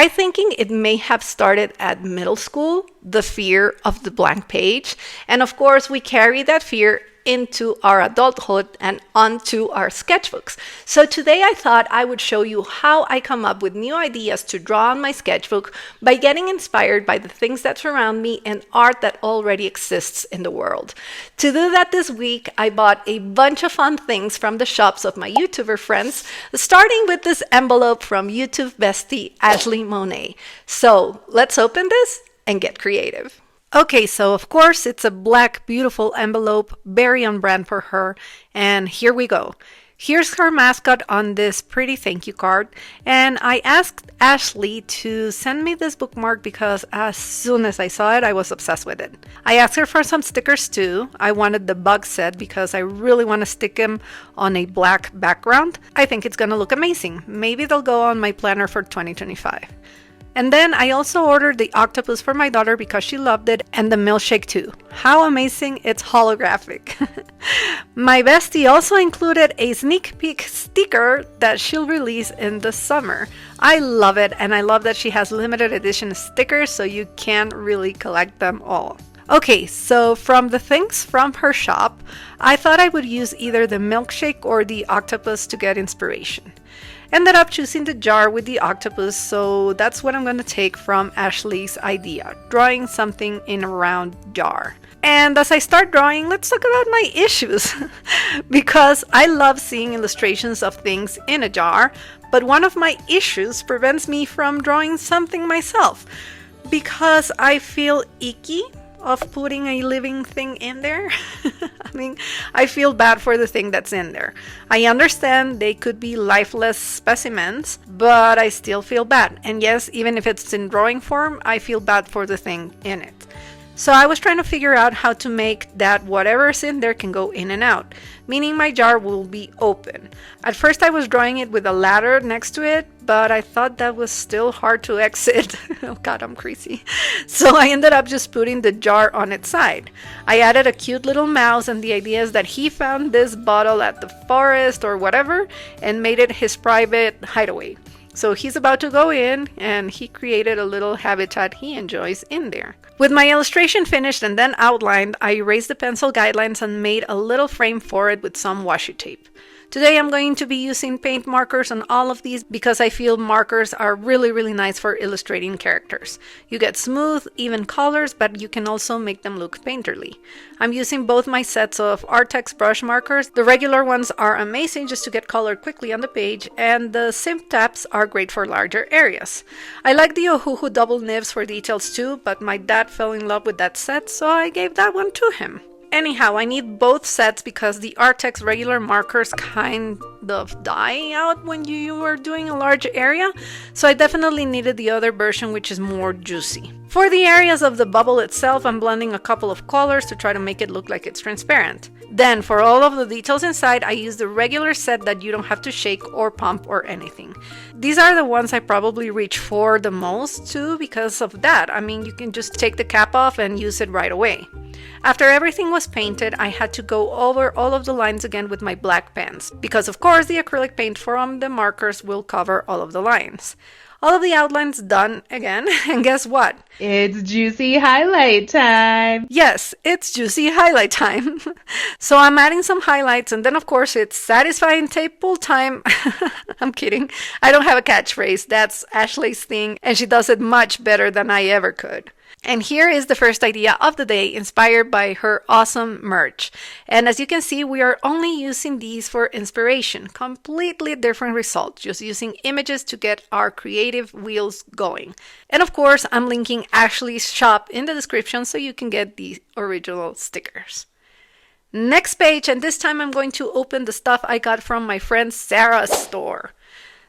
I'm thinking it may have started at middle school, the fear of the blank page. And of course, we carry that fear into our adulthood and onto our sketchbooks. So today I thought I would show you how I come up with new ideas to draw on my sketchbook by getting inspired by the things that surround me and art that already exists in the world. To do that this week, I bought a bunch of fun things from the shops of my YouTuber friends, starting with this envelope from YouTube bestie Ashley Monet. So let's open this and get creative. Okay, so of course it's a black, beautiful envelope, very on brand for her, and here we go. Here's her mascot on this pretty thank you card, and I asked Ashley to send me this bookmark because as soon as I saw it, I was obsessed with it. I asked her for some stickers too. I wanted the bug set because I really want to stick them on a black background. I think it's gonna look amazing. Maybe they'll go on my planner for 2025. And then I also ordered the octopus for my daughter because she loved it, and the milkshake too. How amazing, it's holographic. My bestie also included a sneak peek sticker that she'll release in the summer. I love it, and I love that she has limited edition stickers so you can really collect them all. Okay, so from the things from her shop, I thought I would use either the milkshake or the octopus to get inspiration. Ended up choosing the jar with the octopus, so that's what I'm going to take from Ashley's idea, drawing something in a round jar. And as I start drawing, let's talk about my issues, because I love seeing illustrations of things in a jar, but one of my issues prevents me from drawing something myself, because I feel icky of putting a living thing in there. I feel bad for the thing that's in there. I understand they could be lifeless specimens, but I still feel bad. And yes, even if it's in drawing form, I feel bad for the thing in it. So I was trying to figure out how to make that whatever's in there can go in and out, meaning my jar will be open. At first I was drawing it with a ladder next to it, but I thought that was still hard to exit. Oh god, I'm crazy. So I ended up just putting the jar on its side. I added a cute little mouse, and the idea is that he found this bottle at the forest or whatever and made it his private hideaway. So he's about to go in, and he created a little habitat he enjoys in there. With my illustration finished and then outlined, I erased the pencil guidelines and made a little frame for it with some washi tape. Today I'm going to be using paint markers on all of these because I feel markers are really nice for illustrating characters. You get smooth, even colors, but you can also make them look painterly. I'm using both my sets of Artex brush markers. The regular ones are amazing just to get color quickly on the page, and the Sim Taps are great for larger areas. I like the Ohuhu double nibs for details too, but my dad fell in love with that set, so I gave that one to him. Anyhow, I need both sets because the Artex regular markers kind of die out when you are doing a large area, so I definitely needed the other version, which is more juicy. For the areas of the bubble itself, I'm blending a couple of colors to try to make it look like it's transparent. Then for all of the details inside, I use the regular set that you don't have to shake or pump or anything. These are the ones I probably reach for the most too because of that. You can just take the cap off and use it right away. After everything was painted, I had to go over all of the lines again with my black pens, because of course the acrylic paint from the markers will cover all of the lines. All of the outlines done again, and guess what? It's juicy highlight time! Yes, it's juicy highlight time. So I'm adding some highlights, and then of course it's satisfying tape pull time. I'm kidding. I don't have a catchphrase. That's Ashley's thing, and she does it much better than I ever could. And here is the first idea of the day, inspired by her awesome merch. And as you can see, we are only using these for inspiration. Completely different result, just using images to get our creative wheels going. And of course, I'm linking Ashley's shop in the description so you can get the original stickers. Next page, and this time I'm going to open the stuff I got from my friend Sarah's store.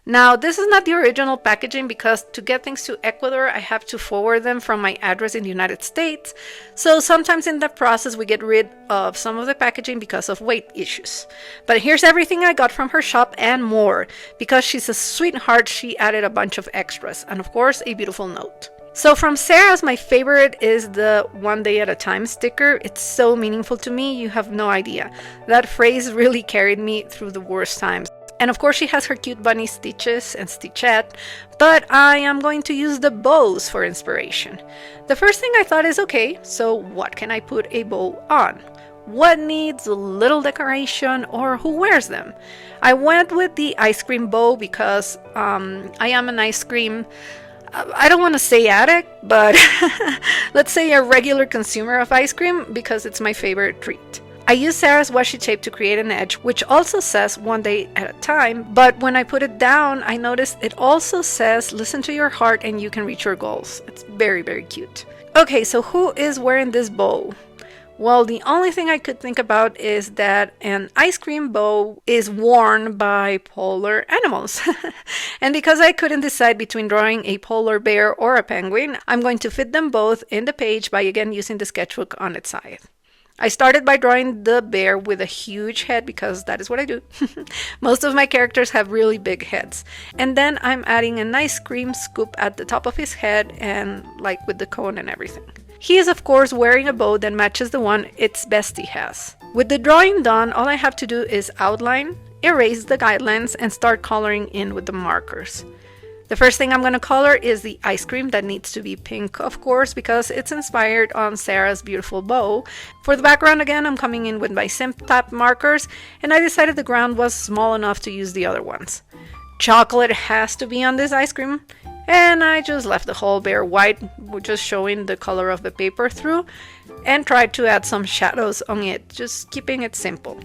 Now, this is not the original packaging because to get things to Ecuador, I have to forward them from my address in the United States. So sometimes in that process, we get rid of some of the packaging because of weight issues. But here's everything I got from her shop and more. Because she's a sweetheart, she added a bunch of extras and of course, a beautiful note. So from Sarah's, my favorite is the "one day at a time" sticker. It's so meaningful to me, you have no idea. That phrase really carried me through the worst times. And of course she has her cute bunny Stitches and Stitchette, but I am going to use the bows for inspiration. The first thing I thought is, okay, so what can I put a bow on? What needs a little decoration, or who wears them? I went with the ice cream bow because I am an ice cream, I don't want to say addict, but let's say a regular consumer of ice cream because it's my favorite treat. I used Sarah's washi tape to create an edge, which also says one day at a time, but when I put it down, I noticed it also says listen to your heart and you can reach your goals. It's very, very cute. Okay, so who is wearing this bow? Well, the only thing I could think about is that an ice cream bow is worn by polar animals. And because I couldn't decide between drawing a polar bear or a penguin, I'm going to fit them both in the page by again using the sketchbook on its side. I started by drawing the bear with a huge head because that is what I do. Most of my characters have really big heads. And then I'm adding an ice cream scoop at the top of his head and like with the cone and everything. He is of course wearing a bow that matches the one its bestie has. With the drawing done, all I have to do is outline, erase the guidelines, and start coloring in with the markers. The first thing I'm going to color is the ice cream that needs to be pink, of course, because it's inspired on Sarah's beautiful bow. For the background, again, I'm coming in with my Simp Tap markers, and I decided the ground was small enough to use the other ones. Chocolate has to be on this ice cream, and I just left the whole bear white, just showing the color of the paper through, and tried to add some shadows on it, just keeping it simple.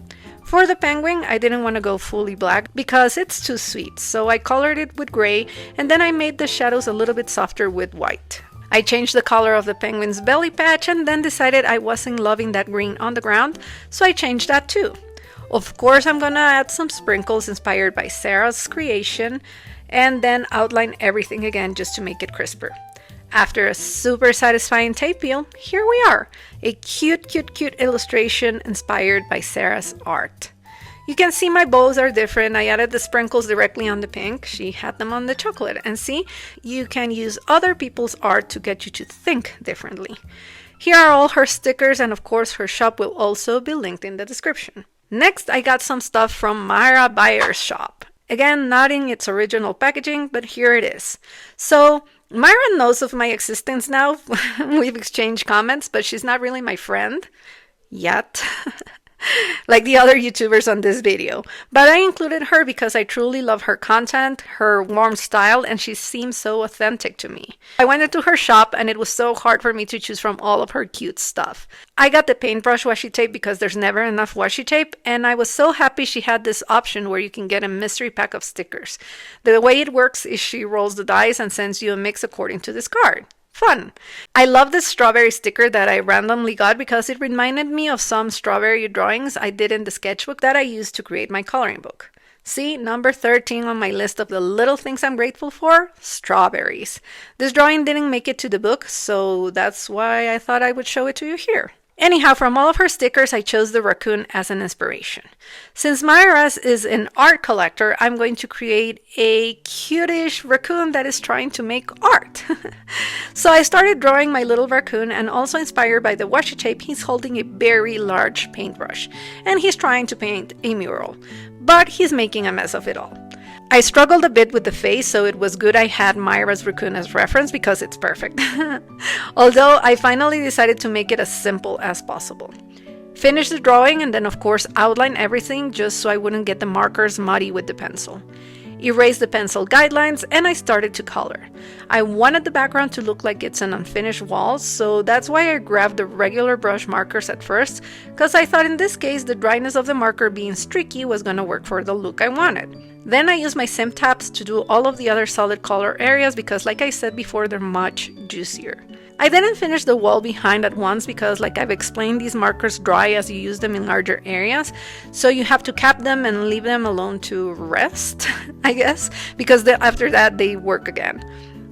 For the penguin, I didn't want to go fully black because it's too sweet, so I colored it with gray, and then I made the shadows a little bit softer with white. I changed the color of the penguin's belly patch and then decided I wasn't loving that green on the ground, so I changed that too. Of course, I'm gonna add some sprinkles inspired by Sarah's creation, and then outline everything again just to make it crisper. After a super satisfying tape peel, here we are, a cute illustration inspired by Sarah's art. You can see my bows are different. I added the sprinkles directly on the pink. She had them on the chocolate. And see, you can use other people's art to get you to think differently. Here are all her stickers, and of course her shop will also be linked in the description. Next, I got some stuff from Myra Byer's shop. Again, not in its original packaging, but here it is. So, Myra knows of my existence now. We've exchanged comments, but she's not really my friend yet, like the other YouTubers on this video. But I included her because I truly love her content, her warm style, and she seems so authentic to me. I went into her shop and it was so hard for me to choose from all of her cute stuff. I got the paintbrush washi tape because there's never enough washi tape, and I was so happy she had this option where you can get a mystery pack of stickers. The way it works is she rolls the dice and sends you a mix according to this card. Fun! I love this strawberry sticker that I randomly got because it reminded me of some strawberry drawings I did in the sketchbook that I used to create my coloring book. See, number 13 on my list of the little things I'm grateful for? Strawberries. This drawing didn't make it to the book, so that's why I thought I would show it to you here. Anyhow, from all of her stickers, I chose the raccoon as an inspiration. Since Myra's is an art collector, I'm going to create a cutish raccoon that is trying to make art. So I started drawing my little raccoon, and also inspired by the washi tape, he's holding a very large paintbrush, and he's trying to paint a mural, but he's making a mess of it all. I struggled a bit with the face, so it was good I had Myra's raccoon as reference because it's perfect. Although I finally decided to make it as simple as possible. Finish the drawing and then of course outline everything just so I wouldn't get the markers muddy with the pencil. Erase the pencil guidelines and I started to color. I wanted the background to look like it's an unfinished wall, so that's why I grabbed the regular brush markers at first, because I thought in this case the dryness of the marker being streaky was going to work for the look I wanted. Then I used my Simp Taps to do all of the other solid color areas because like I said before, they're much juicier. I didn't finish the wall behind at once because like I've explained, these markers dry as you use them in larger areas, so you have to cap them and leave them alone to rest, I guess, because after that they work again.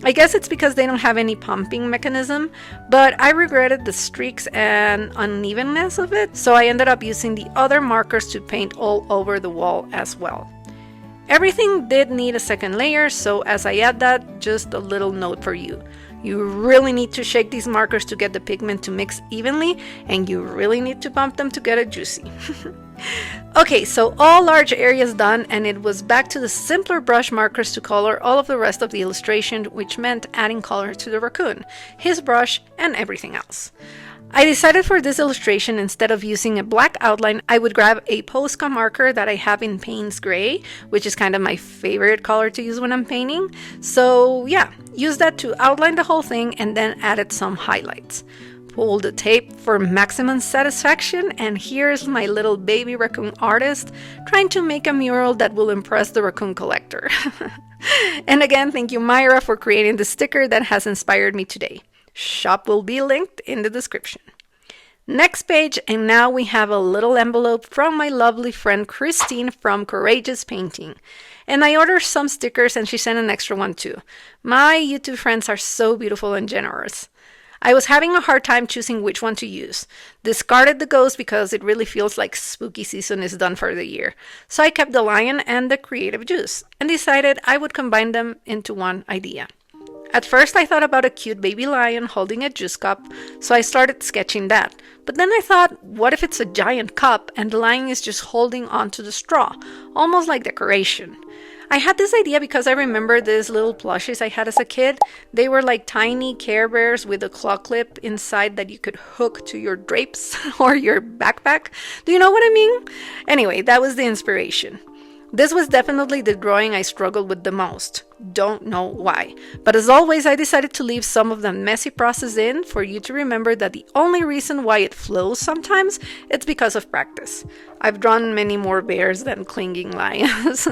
I guess it's because they don't have any pumping mechanism, but I regretted the streaks and unevenness of it, so I ended up using the other markers to paint all over the wall as well. Everything did need a second layer, so as I add that, just a little note for you. You really need to shake these markers to get the pigment to mix evenly, and you really need to bump them to get it juicy. Okay, so all large areas done, and it was back to the simpler brush markers to color all of the rest of the illustration, which meant adding color to the raccoon, his brush, and everything else. I decided for this illustration, instead of using a black outline, I would grab a Posca marker that I have in Payne's Gray, which is kind of my favorite color to use when I'm painting. So yeah, use that to outline the whole thing and then added some highlights. Pull the tape for maximum satisfaction, and here's my little baby raccoon artist trying to make a mural that will impress the raccoon collector. And again, thank you Myra for creating the sticker that has inspired me today. Shop will be linked in the description. Next page, and now we have a little envelope from my lovely friend Christine from Courageous Painting. And I ordered some stickers and she sent an extra one too. My YouTube friends are so beautiful and generous. I was having a hard time choosing which one to use. Discarded the ghost because it really feels like spooky season is done for the year. So I kept the lion and the creative juice and decided I would combine them into one idea. At first I thought about a cute baby lion holding a juice cup, so I started sketching that. But then I thought, what if it's a giant cup and the lion is just holding onto the straw, almost like decoration? I had this idea because I remember these little plushies I had as a kid. They were like tiny Care Bears with a claw clip inside that you could hook to your drapes or your backpack. Do you know what I mean? Anyway, that was the inspiration. This was definitely the drawing I struggled with the most. Don't know why. But as always, I decided to leave some of the messy process in for you to remember that the only reason why it flows sometimes, it's because of practice. I've drawn many more bears than clinging lions.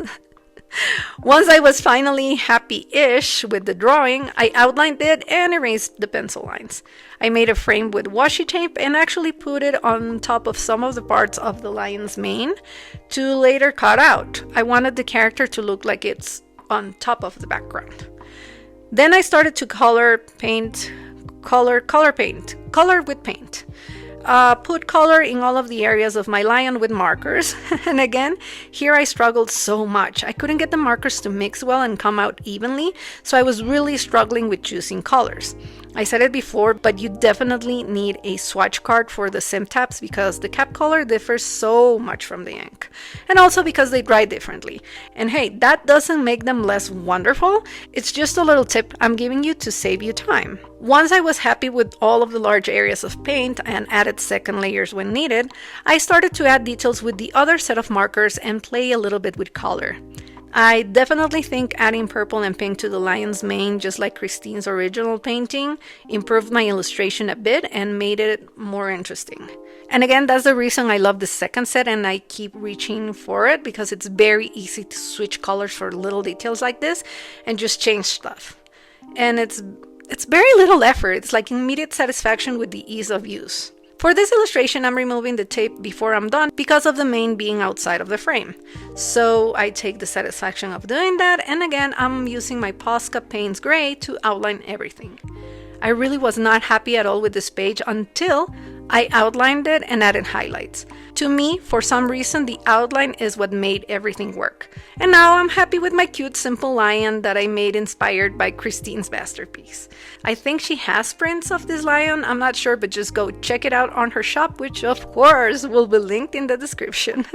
Once I was finally happy-ish with the drawing, I outlined it and erased the pencil lines. I made a frame with washi tape and actually put it on top of some of the parts of the lion's mane to later cut out. I wanted the character to look like it's on top of the background. Then I started to color with paint. Put color in all of the areas of my lion with markers. And again, here I struggled so much. I couldn't get the markers to mix well and come out evenly, so I was really struggling with choosing colors. I said it before, but you definitely need a swatch card for the sim tabs because the cap color differs so much from the ink. And also because they dry differently. And hey, that doesn't make them less wonderful. It's just a little tip I'm giving you to save you time. Once I was happy with all of the large areas of paint and added second layers when needed, I started to add details with the other set of markers and play a little bit with color. I definitely think adding purple and pink to the lion's mane, just like Christine's original painting, improved my illustration a bit and made it more interesting. And again, that's the reason I love the second set and I keep reaching for it, because it's very easy to switch colors for little details like this and just change stuff. And it's very little effort. It's like immediate satisfaction with the ease of use. For this illustration, I'm removing the tape before I'm done because of the mane being outside of the frame. So I take the satisfaction of doing that, and again, I'm using my Posca Payne's Gray to outline everything. I really was not happy at all with this page until I outlined it and added highlights. To me, for some reason, the outline is what made everything work. And now I'm happy with my cute, simple lion that I made inspired by Christine's masterpiece. I think she has prints of this lion, I'm not sure, but just go check it out on her shop, which of course will be linked in the description.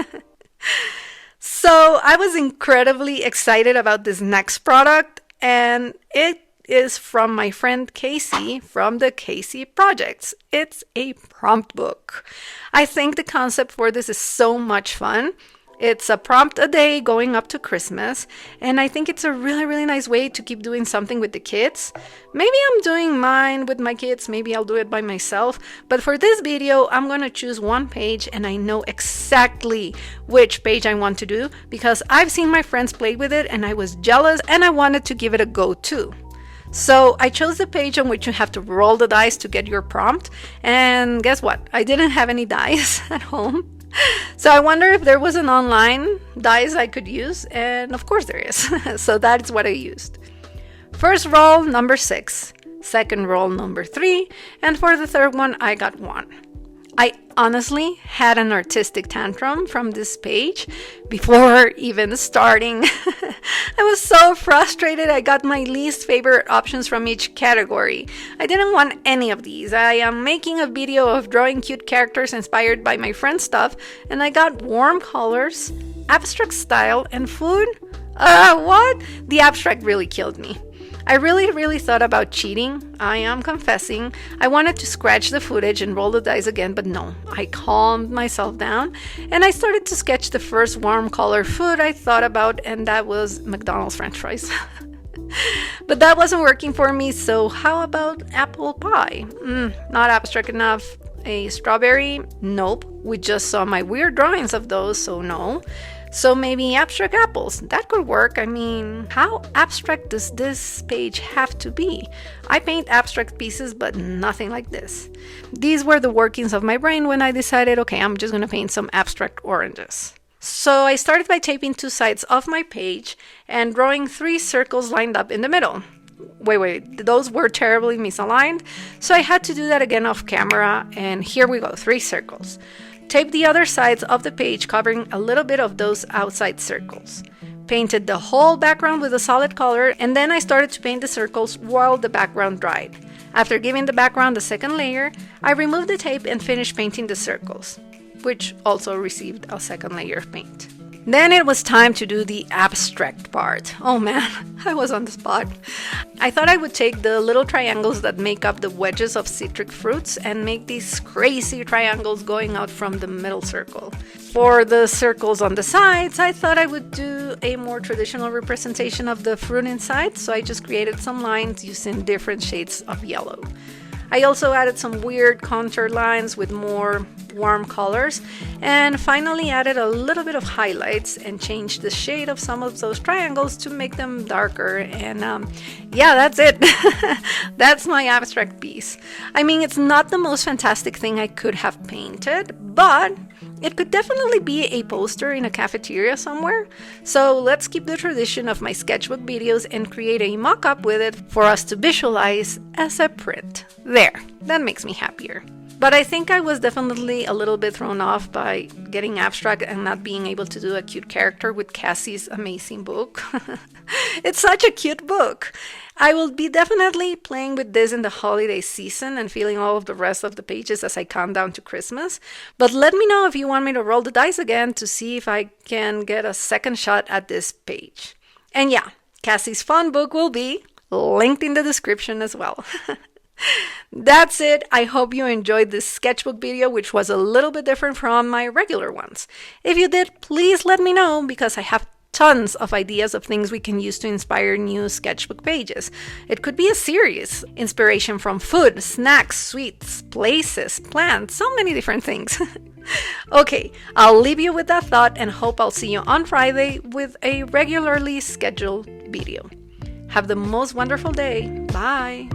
So I was incredibly excited about this next product, and it is from my friend Casey from the Casey Projects. It's a prompt book. I think the concept for this is so much fun. It's a prompt a day going up to Christmas, and I think it's a really nice way to keep doing something with the kids. Maybe I'm doing mine with my kids, maybe I'll do it by myself, but for this video I'm going to choose one page, and I know exactly which page I want to do because I've seen my friends play with it and I was jealous and I wanted to give it a go too. So I chose the page on which you have to roll the dice to get your prompt, and guess what? I didn't have any dice at home. So I wonder if there was an online dice I could use, and of course there is. So that is what I used. First roll, number 6. Second roll, number 3. And for the third one, I got 1. I honestly had an artistic tantrum from this page before even starting. I was so frustrated. I got my least favorite options from each category. I didn't want any of these. I am making a video of drawing cute characters inspired by my friend's stuff, and I got warm colors, abstract style, and food. What? The abstract really killed me. I really thought about cheating. I am confessing. I wanted to scratch the footage and roll the dice again, but no. I calmed myself down and I started to sketch the first warm color food I thought about, and that was McDonald's French fries. But that wasn't working for me, so how about apple pie? Not abstract enough. A strawberry? Nope. We just saw my weird drawings of those, so no. So maybe abstract apples. That could work. I mean, how abstract does this page have to be? I paint abstract pieces, but nothing like this. These were the workings of my brain when I decided, okay, I'm just going to paint some abstract oranges. So I started by taping 2 sides of my page and drawing 3 circles lined up in the middle. Wait, those were terribly misaligned. So I had to do that again off camera, and here we go, 3 circles. Taped the other sides of the page, covering a little bit of those outside circles. Painted the whole background with a solid color, and then I started to paint the circles while the background dried. After giving the background a second layer, I removed the tape and finished painting the circles, which also received a second layer of paint. Then it was time to do the abstract part. Oh man, I was on the spot. I thought I would take the little triangles that make up the wedges of citric fruits and make these crazy triangles going out from the middle circle. For the circles on the sides, I thought I would do a more traditional representation of the fruit inside, so I just created some lines using different shades of yellow. I also added some weird contour lines with more warm colors, and finally added a little bit of highlights and changed the shade of some of those triangles to make them darker. And yeah, that's it. That's my abstract piece. I mean, it's not the most fantastic thing I could have painted, but it could definitely be a poster in a cafeteria somewhere. So let's keep the tradition of my sketchbook videos and create a mock-up with it for us to visualize as a print. There, that makes me happier. But I think I was definitely a little bit thrown off by getting abstract and not being able to do a cute character with Cassie's amazing book. It's such a cute book. I will be definitely playing with this in the holiday season and feeling all of the rest of the pages as I count down to Christmas. But let me know if you want me to roll the dice again to see if I can get a second shot at this page. And yeah, Cassie's fun book will be linked in the description as well. That's it. I hope you enjoyed this sketchbook video, which was a little bit different from my regular ones. If you did, please let me know, because I have tons of ideas of things we can use to inspire new sketchbook pages. It could be a series. Inspiration from food, snacks, sweets, places, plants, so many different things. Okay, I'll leave you with that thought and hope I'll see you on Friday with a regularly scheduled video. Have the most wonderful day. Bye.